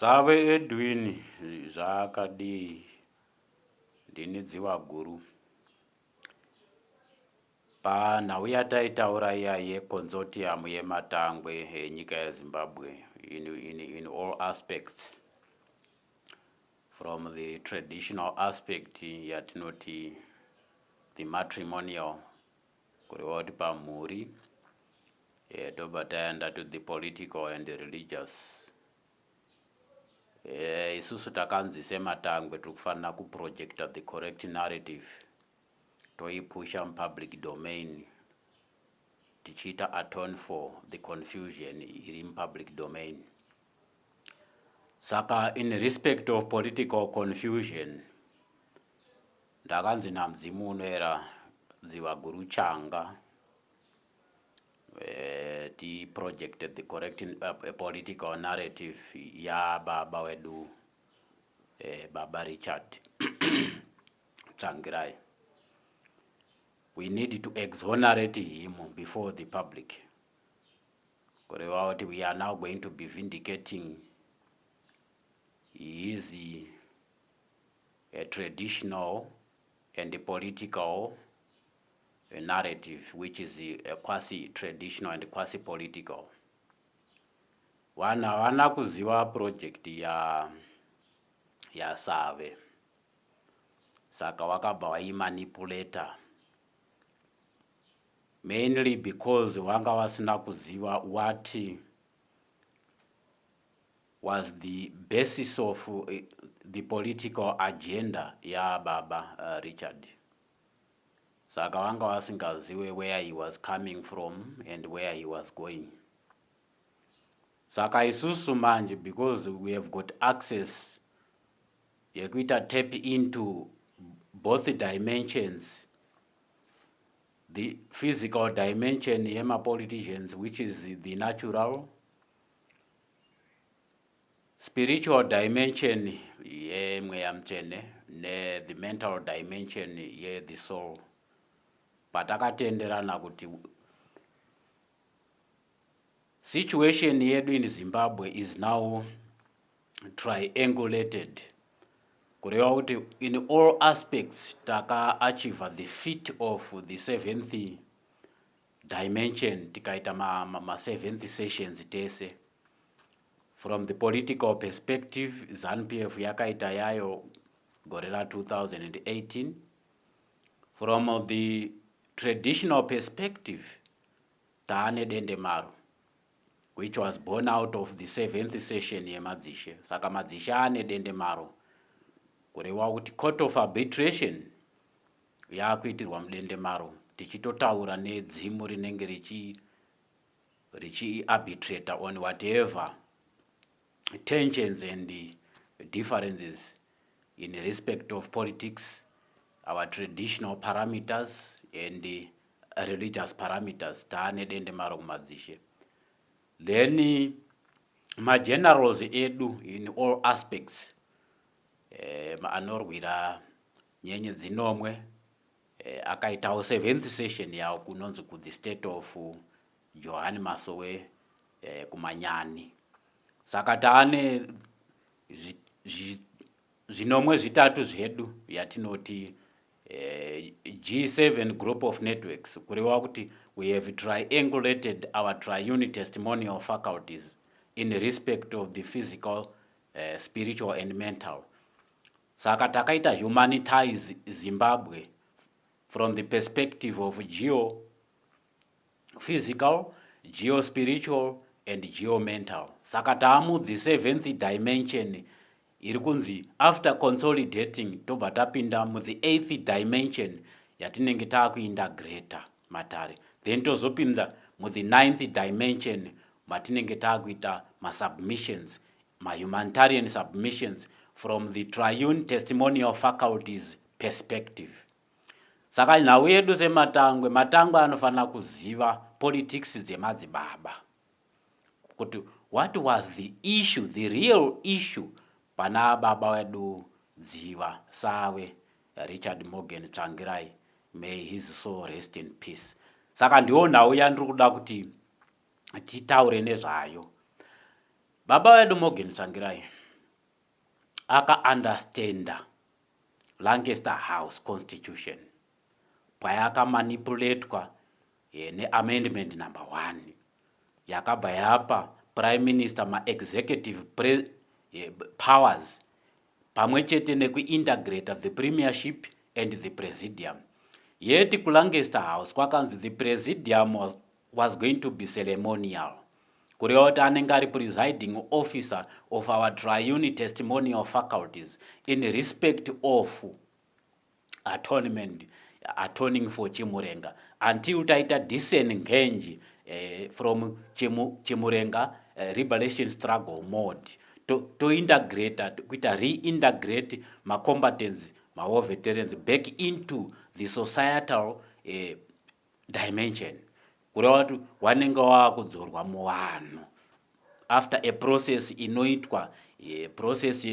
Save Edwin zvakadii ndini Dzivaguru. Panhau yataitaura iya yeconsortium yematangwe enyika yeZimbabwe in all aspects, from the traditional aspect yatinoti the matrimonial, kureva kuti pamhuri, tobva taenda to the political and the religious. Isusu takanzi sematangwe tikufanira kuprojecta the correct narrative, toipusha public domain, tichita atone for the confusion iri public domain. Saka in respect of political confusion, ndakanzi naMzimu unoera Dzivaguru changa, ti projected the correct political narrative ya baba wedu Baba Richard Tsvangirai. We need to exonerate him before the public. We are now going to be vindicating his traditional and the political narrative, which is a quasi-traditional and quasi-political. Wana kuziva project ya Save. Saka wakabva waimanipulata. Mainly because wanga wasina kuziva what was the basis of the political agenda ya Baba Richard. Saka wanga wasingazive where he was coming from and where he was going. Saka isusu manje, because we have got access, yekuita tap into both dimensions, the physical dimension yema politicians, which is the natural, spiritual dimension ye mweya mtene, ne the mental dimension ye the soul. Patakatenderana kuti situation yedu in Zimbabwe is now triangulated. Kureva kuti in all aspects taka achieve the feat of the seventh dimension, tikaita ma seventh sessions tese. From the political perspective, ZANU-PF yakaita yayo gorela 2018. From the traditional perspective, taane dendemaro, which was born out of the seventh session yemadzishe. Saka madzishe ane dendemaro. Kureva kuti court of arbitration yakuitirwa mudendemaro, tichitotaura nedzimu rinenge richi arbitrata on whatever tensions and differences in respect of politics, our traditional parameters and religious parameters. Taane dendemaro kumadzishe. Then ma generals edu in all aspects, anorwira nyenye dzinomwe, akaitawo seventh session yawo kunonzi ku the state of Johani Masowe kumanyani. Saka taane zinomwe zitatu zvedu yatinoti G7 group of networks, kureva kuti we have triangulated our triune testimonial faculties in respect of the physical, spiritual and mental. Saka takaita humanitize Zimbabwe from the perspective of geo-physical, geo-spiritual and geo-mental. Saka taamu the seventh dimension irikunzi after consolidating tobva tapinda mu the eighth dimension yatinenge takuintegrata matare, then tozopinda mu the ninth dimension matinenge takuita ma submissions, ma humanitarian submissions from the triune testimonial faculties perspective. Saka nhau yedu sematangwe, matangwe anofanira kuziva politics dzemadzibaba, kuti what was the issue, the real issue pana baba wedu Dziva Sawe Richard Morgan Tsvangirai, may his soul rest in peace. Saka ndiwo nhau yandiri kuda kuti titaure nezvayo. Baba wedu Morgan Tsvangirai aka-understanda Lancaster House Constitution payakamaanipulatwa neamendment number 1 yakabva yapa prime minister ma-executive powers pamwe chete nekuintegrata the premiership and the presidium. Yet kuLancaster House kwakanzi the presidium was going to be ceremonial, kureva kuti anenge ari presiding officer of our triune testimonial faculties in respect of atoning for Chimurenga until taita disengage from Chimurenga liberation struggle mode to integrate, kuita reintegrate ma-combatants, ma-war veterans back into the societal dimension, kureva kuti vanenge vakudzorwa muvanhu after a process inoitwa process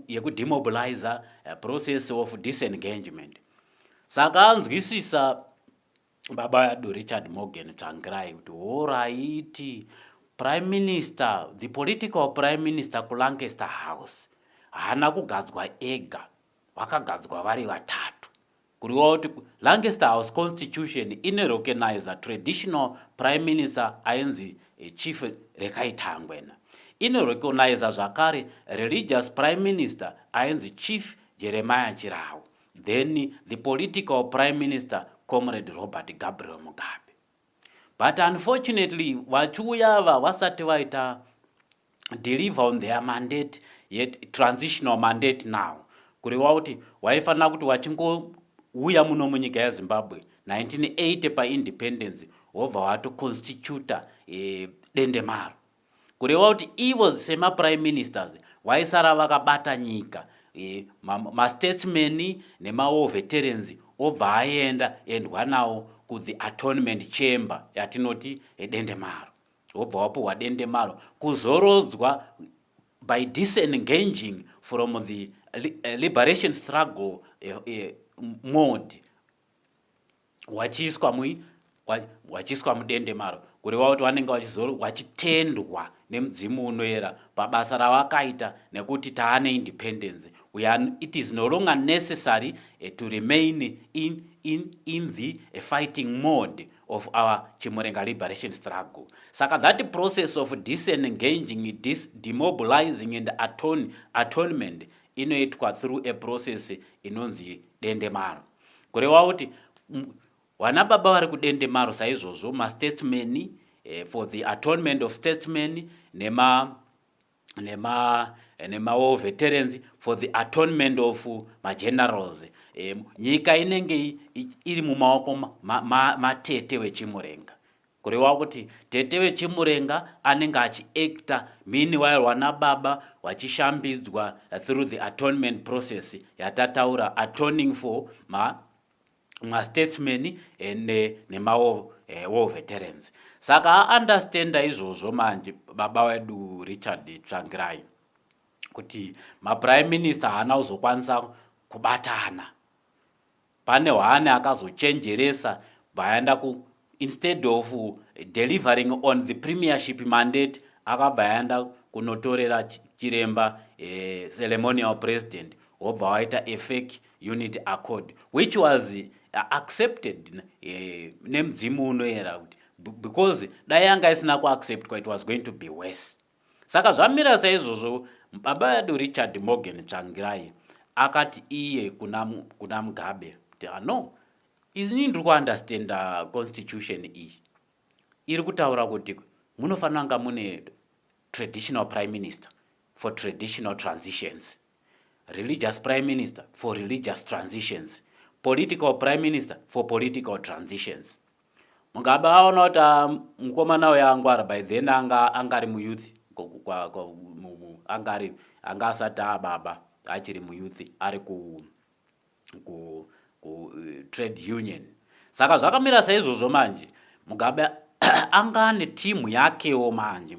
yekudemobilize, a process of disengagement. Saka anzwisisa baba edu Richard Morgan Tsvangirai kuti alright, prime minister, the political prime minister kuLancaster House hana kugadzwa ega, vakagadzwa vari vatatu, kuriwa kuti Lancaster House Constitution inorecognize traditional prime minister ainzi chief Rekaitangwena, inorecognize zvakare religious prime minister ainzi chief Jeremiah Chirau, then the political prime minister comrade Robert Gabriel Mugabe. But unfortunately vachiuyava vasati vaita deliver on their mandate, yet transitional mandate now, kureva kuti vaifanira kuti vachingouya muno munyika yeZimbabwe 1980 paindependence wobva vatoconstituta dendemaro, kureva kuti ivo sema-prime ministers vaisara vakabata nyika, ma-statesmen nema-war veterans obva aenda endwa nawo ku the atonement chamber yatinoti dendemaro, obva wapuhwa dendemaro kuzorodzwa by disengaging from the liberation struggle mode, wachiiswa mudendemaro, kureva kuti vanenge vachitendwa nemudzimu unoyera pabasa ravakaita nekuti taane independence. It is no longer necessary to remain in the fighting mode of our Chimurenga liberation struggle. Saka that process of disengaging, demobilizing and atonement inoitwa through a process inonzi dendemaro, kureva kuti vana baba vari kudendemaro saizvozvo ma-statesmen for the atonement of statesmen nema-war veterans for the atonement of ma-generals. Nyika inenge iri mumaoko matete weChimurenga, kureva kuti tete weChimurenga anenge achiacta meanwhile vana baba vachishambidzwa through the atonement process yatataura, atoning for ma-statesmen nema-war veterans. Saka understanda izvozvo manje baba wedu Richard Tsvangirai kuti ma-prime minister hana kuzokwanisa kubatana. Pane hwane akazochenjeresa vaenda instead of delivering on the premiership mandate akabva yaenda kunotorera chiremba ceremonial president, wobva waita a fake unity accord which was accepted nemudzimu unoyera kuti because dai yanga isina kuacceptwa it was going to be worse. Saka zvamira saizvozvo baba edu Richard Morgan Tsvangirai akati iye kuna Mugabe kuti no, izini ndiri kuunderstanda constitution iyi iri kutaura kuti munofanira kunga mune traditional prime minister for traditional transitions, religious prime minister for religious transitions, political prime minister for political transitions. Mugabe aona kuti mukomana uyo angwara by then angari muyouth, anga asati ababa achiri muyouth ari ku trade union. Saka zvakamira saizvozvo manje Mugabe anga ane timu yakewo manje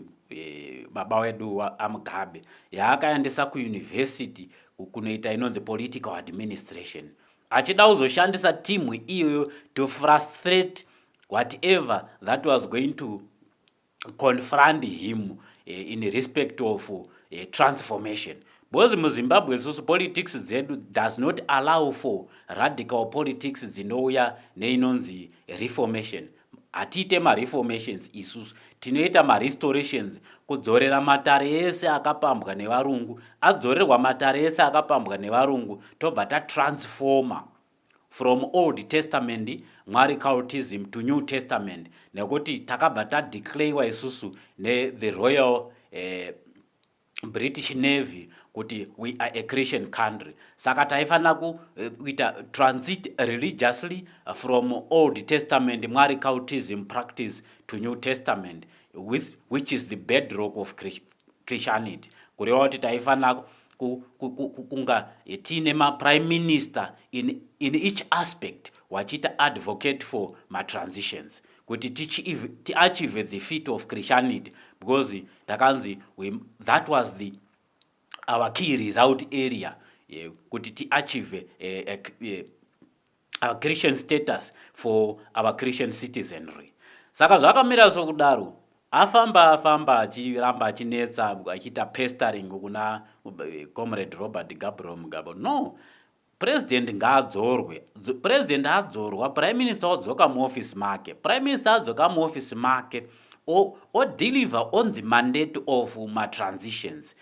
baba wedu aMugabe yaakaendesa kuuniversity kunoita inonzi political administration, achida kuzoshandisa timu iyoyo to frustrate whatever that was going to confront him in respect of transformation. because muzimbabwe isusu politics dzedu does not allow for radical politics dzinouya neinonzi reformation. Hatiite mareformations isusu, tinoita marestorations, kudzorera matare ese akapambwa nevarungu, adzorerwa matare ese akapambwa nevarungu, tobva tatransforma from Old Testament Mwari cultism to New Testament, nekuti takabva tadeclarewa isusu the Royal British Navy kuti we are a Christian country. Saka taifana kuita transit religiously from Old Testament Mwari cultism practice to New Testament, which is the bedrock of Christianity. Kureva kuti taifana kunga tine prime minister in each aspect wachita advocate for transitions kuti achieve the feat of Christianity, because takanzi that was our key result area, kuti achieve our Christian status for our Christian citizenry. Saka zvakamira sokudaro, afamba achiramba achinetsa achiita pestering kuna comrade Robert Gabriel Mugabe. No, president ngaadzorwe, president adzorwa, prime minister odzoka muoffice make, prime minister adzoka muoffice make or deliver on the mandate of transitions.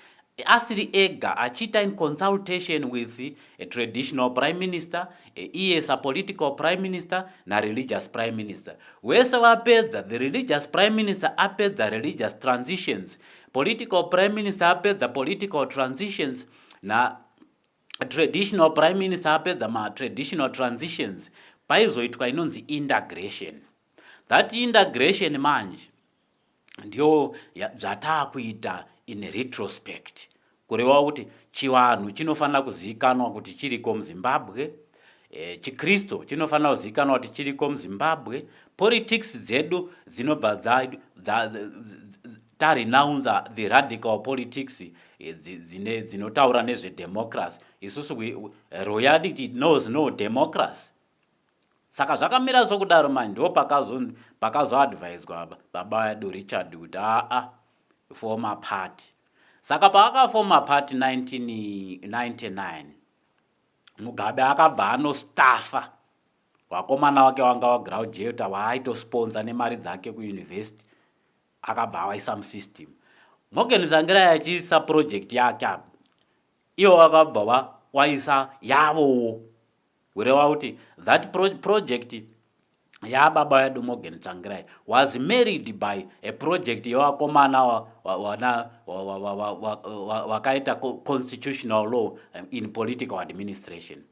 Asiri ega achita in consultation with a traditional prime minister, a political prime minister na religious prime minister. Wese wapedza the religious prime minister apedza religious transitions, political prime minister apedza political transitions, na traditional prime minister apedza traditional transitions. Paizoitwa inonzi integration. That integration manje ndio zvatakuita in retrospect, kureva kuti chivanhu chinofanira kuzivikanwa kuti chiriko muZimbabwe, chikristo chinofanira kuzivikanwa kuti chiriko muZimbabwe, politics dzedu dzinobva tarenounce the radical politics dzinotaura nezvedemocracy. Isusu royalty knows no democracy. Saka zvakamira sokudaro manje ndo pakazoadviswa baba vedu Richard kuti former party. Saka paakaforma party 1999, Mugabe akabva anostafa wakomana wake wanga wagraduate waaitosponsor nemari dzake kuuniversity, akabva awaisa musystem. Morgan Tsvangirai achiisa project yake apo, iwo vakabva waisa yavowo, kureva kuti that project yababa vedu Morgan Tsvangirai was married by a project yevakomana wakaita constitutional law in political administration.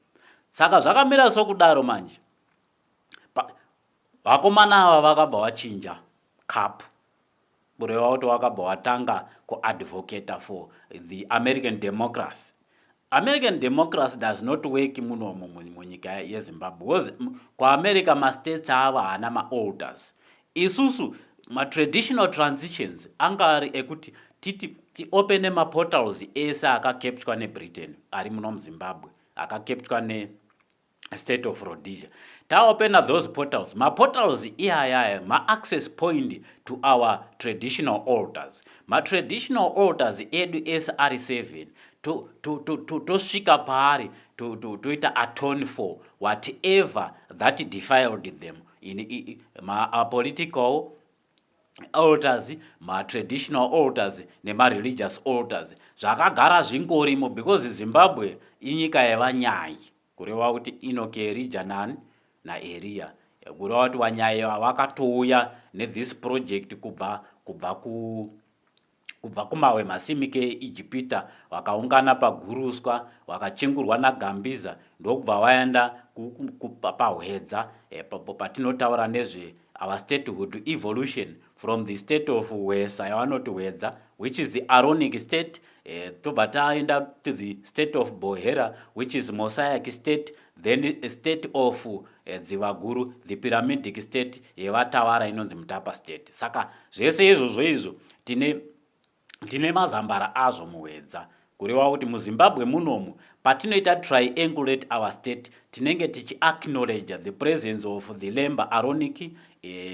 Saka zvakamira sokudaro manje, vakomana ava vakabva vachinja cup, kureva kuti vakabva vatanga kuadvocate for the American democracy. American democracy does not work munomu munyika yeZimbabwe. KuAmerica mastates ava hana maalders. Isusu traditional transitions angari ekuti ti open portals ese akakepchwa neBritain ari muno muZimbabwe, akakepchwa state of Rhodesia. Open those portals, portals iyaya access point to our traditional altars. Traditional altars edu ese ari 7 tosvika paari toita atone for whatever that defiled them in political altars, traditional altars religious altars. Zvakagara zvingorimo because Zimbabwe inyika yevanyai, kureva kuti inoke region naarea, kureva kuti vanyai vakatouya this project kubva kumawe masimike eIjipita, vakaungana paguruswa, vakachengurwa naGambiza, ndokubva vaenda pahwedza patinotaura nezve our statehood evolution from the state of Wesa yavanoti Hwedza, which is the Aaronic state, tobva taenda to the state of Bohera, which is Mosaic state, then a state of Dzivaguru, the pyramidic state yevatawara inonzi Mutapa state. Saka zvese izvo tine mazambara azvo muHwedza, kureva kuti muZimbabwe munomu patinoita triangulate our state tinenge tichi acknowledge the presence of the Lemba Aaronic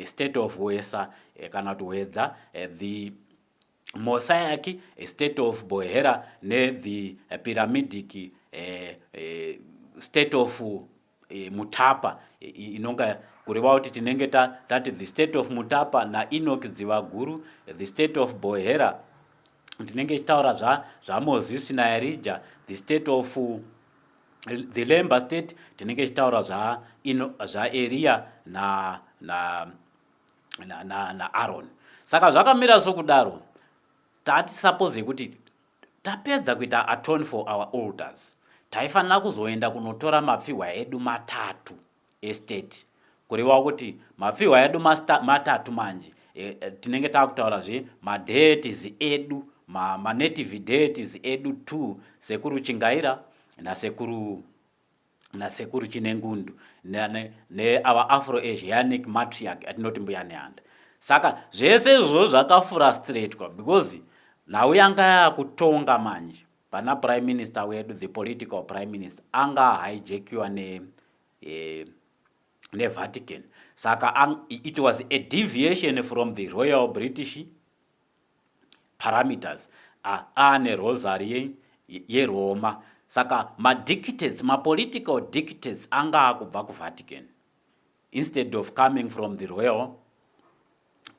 state of Wesa kana kuti Hwedza, the mosaic state of Bohera the pyramidic state of Mutapa inonga kureva kuti tinenge tati the state of Mutapa na Enoch Dzivaguru, the state of Bohera tinenge tichitaura Moses na Elijah, the state of the Lemba state tinenge tichitaura Elia na Aaron. Saka zvakamira sokudaro, tati suppose kuti tapedza kuita atone for our altars, taifanira kuzoenda kunotora mapfihwa edu matatu estate, kureva kuti mapfihwa edu matatu manje tinenge takutaura madeities edu, native deities edu 2, sekuru Chingaira nasekuru Chinengundu our Afro-Asianic matriarch atinoti mbuya Nyanda. Saka zvese izvo zvakafrustratewa because nawe yanga kutonga manje pana prime minister wedu, the political prime minister, anga hijackiwa ne Vatican. Saka it was a deviation from the royal British parameters ane rosary ye Roma. Saka dictates, political dictates anga kubva ku Vatican instead of coming from the royal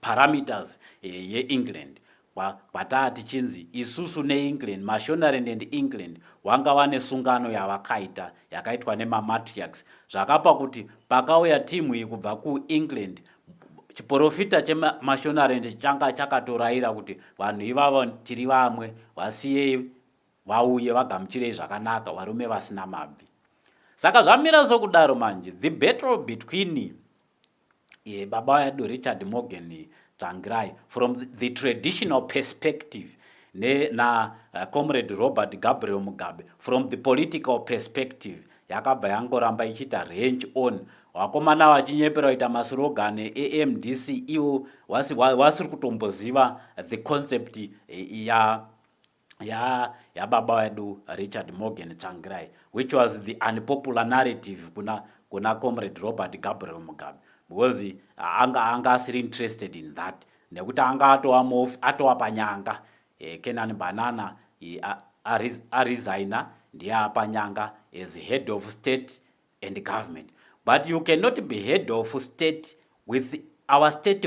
parameters ye England. Patati chinzi isusu neEngland, Mashonaland and England wanga wane sungano yavakaita yakaitwa nemamatriarchs, zvakapa kuti pakauya timu iyi kubva kuEngland, chiprofita cheMashonaland changa chakatoraira kuti vanhu ivavo tiri vamwe, vasiyei vauye vagamuchirei zvakanaka varume vasina mabvi. Saka zvamira sokudaro manje, the battle between baba wedu Richard Morgan Tsvangirai from the traditional perspective na comrade Robert Gabriel Mugabe from the political perspective yakabva yangoramba ichita range on, vakomana vachinyepera kuita maslogani AMDC iwo wasiri kutomboziva the concept ya baba wedu Richard Morgan Tsvangirai, which was the unpopular narrative kuna comrade Robert Gabriel Mugabe, because anga asiri interested in that, nekuti anga atova panyanga Kenan Banana aresigna ndiye apanyanga as head of state and government. But you cannot be head of state with our state